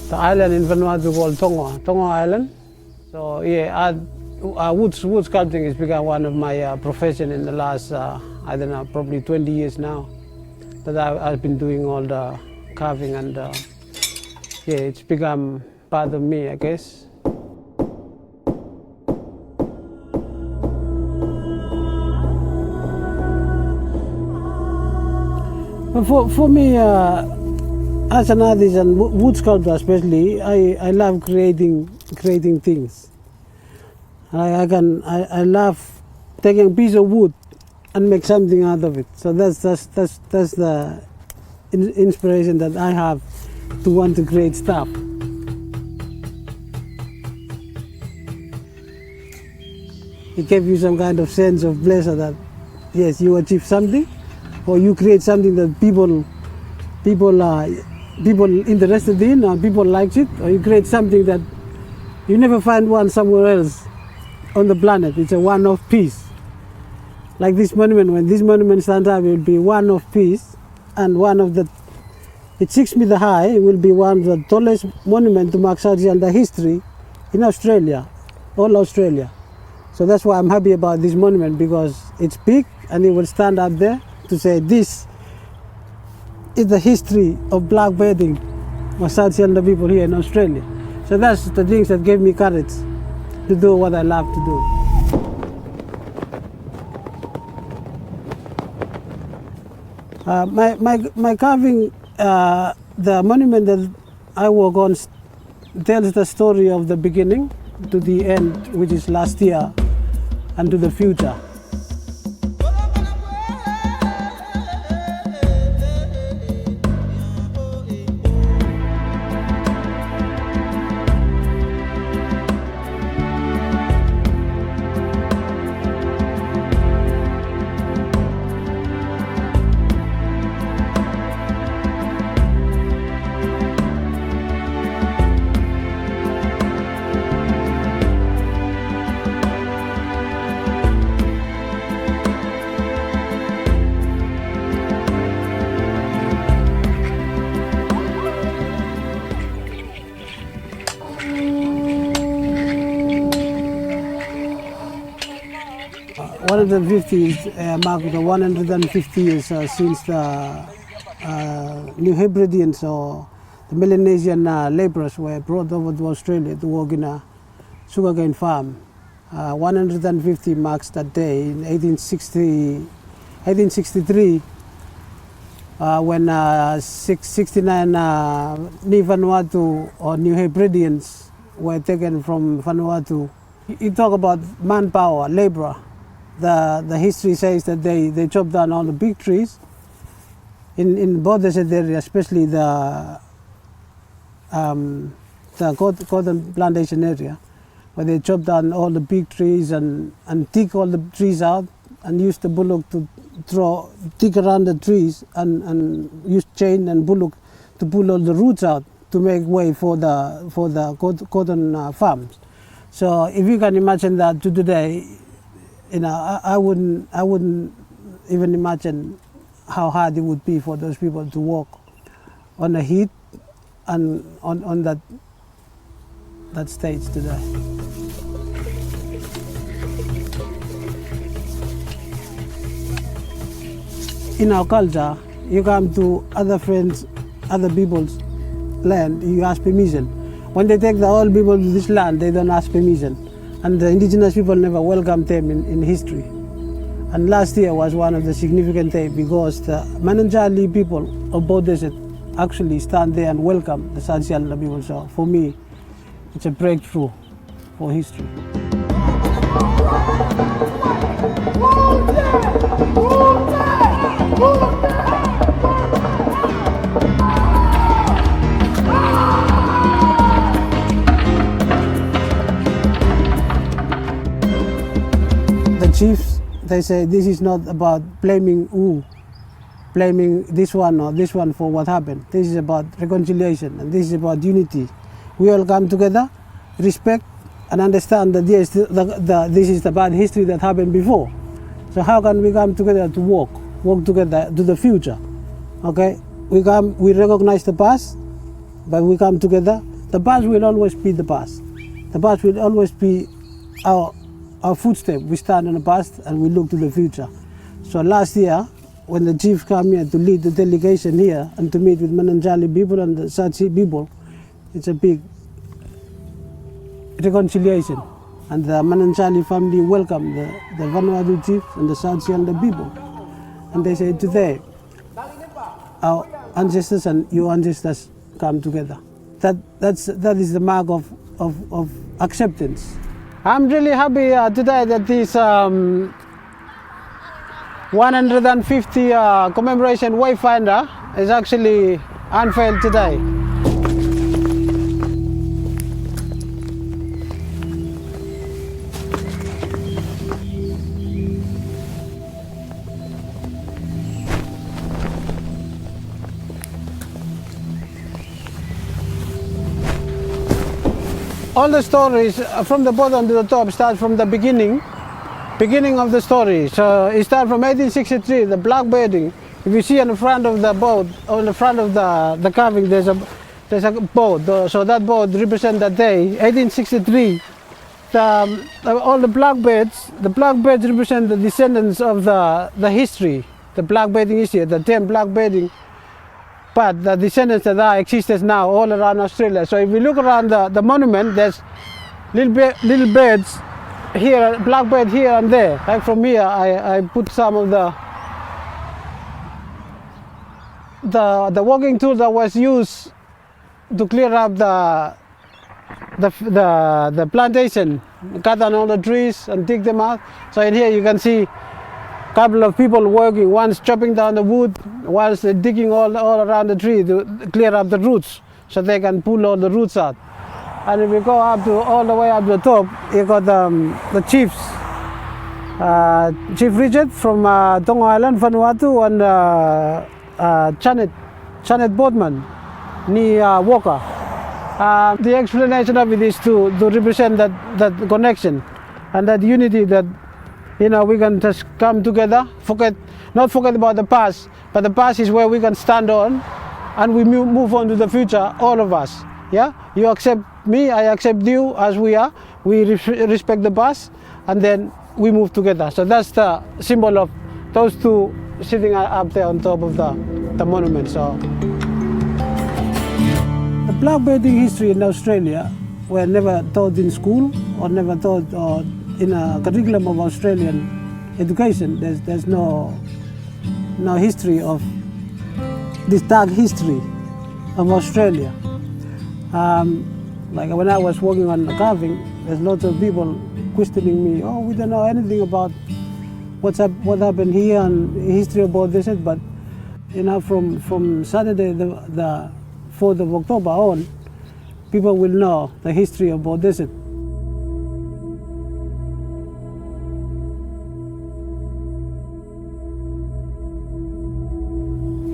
the island in Vanuatu called Tongoa Island. So yeah, wood sculpting has become one of my profession in the last, I don't know, probably 20 years now. That I've been doing all the carving and yeah, it's become part of me, I guess. For me, as an artist and wood sculptor especially, I love creating things. I love taking a piece of wood and make something out of it. So that's the inspiration that I have to want to create stuff. It gives you some kind of sense of pleasure that yes, you achieve something, or you create something that people interested in, or people like it, or you create something that you never find one somewhere else on the planet. It's a one-off piece. Like this monument, when this monument stands up, it will be one-off piece, and it's 6 meters high. It will be one of the tallest monument to mark South Island history in Australia, all Australia. So that's why I'm happy about this monument, because it's big and it will stand up there to say this is the history of black bathing for South Island people here in Australia. So that's the things that gave me courage to do what I love to do. My carving, the monument that I work on tells the story of the beginning to the end, which is last year, and to the future. One of the 50s mark the 150 years since the New Hebrideans or the Melanesian laborers were brought over to Australia to work in a sugarcane farm. 150 marks that day in 1863 when 69 New Vanuatu or New Hebrideans were taken from Vanuatu. You talk about manpower, labor. The history says that they chopped down all the big trees in Beaudesert area, especially the cotton plantation area, where they chopped down all the big trees and dig all the trees out and use the bullock to dig around the trees and use chain and bullock to pull all the roots out to make way for the cotton farms. So if you can imagine that to today, you know, I wouldn't even imagine how hard it would be for those people to walk on the heat and on that stage today. In our culture, you come to other friends, other people's land, you ask permission. When they take the old people to this land, they don't ask permission. And the indigenous people never welcomed them in history. And last year was one of the significant days because the Mununjali people of Beaudesert actually stand there and welcome the South Island people. So for me, it's a breakthrough for history. Chiefs, they say this is not about blaming this one or this one for what happened. This is about reconciliation and this is about unity. We all come together, respect and understand that yes, this is the bad history that happened before. So how can we come together to walk together to the future? Okay, we recognize the past, but we come together the past will always be the past. The past will always be our footstep. We stand in the past and we look to the future. So last year, when the chief came here to lead the delegation here and to meet with Mununjali people and the Satsi people, it's a big reconciliation. And the Mununjali family welcomed the Vanuatu chiefs and the Satsi and the people. And they say today, our ancestors and your ancestors come together. That is the mark of acceptance. I'm really happy today that this 150 commemoration Wayfinder is actually unveiled today. All the stories from the bottom to the top start from the beginning of the story. So it starts from 1863, the blackbirding. If you see on the front of the boat, on the front of the carving, there's a boat. So that boat represents that day, 1863. All the blackbirds represent the descendants of the history, the blackbirding history, the 10 blackbirding. But the descendants that are existed now all around Australia. So if we look around the monument, there's little birds here, blackbird here and there. Like from here, I put some of the walking tool that was used to clear up the plantation, cut down all the trees and dig them out. So in here you can see a couple of people working, one's chopping down the wood, one's digging all around the tree to clear up the roots so they can pull all the roots out. And if we go up to all the way up to the top, you got the chiefs, Chief Richard from Tongoa Island, Vanuatu, and Janet Boatman, Ni Walker. The explanation of it is to represent that connection and that unity that, you know, we can just come together, not forget about the past, but the past is where we can stand on and we move on to the future, all of us. Yeah, you accept me, I accept you as we are, we respect the past, and then we move together. So that's the symbol of those two sitting up there on top of the monument. So the blackbirding history in Australia were never taught in school or never taught in a curriculum of Australian education. There's no history of this dark history of Australia. Like when I was working on the carving, there's lots of people questioning me. Oh, we don't know anything about what happened here and history of Beaudesert. But you know, from Saturday the 4th of October on, people will know the history of Beaudesert.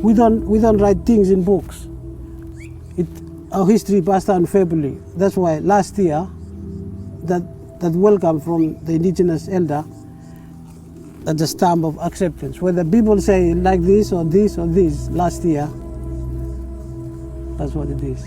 We don't write things in books. Our history passed down verbally. That's why last year, that welcome from the indigenous elder, that's a stamp of acceptance. Whether people say like this or this or this last year, that's what it is.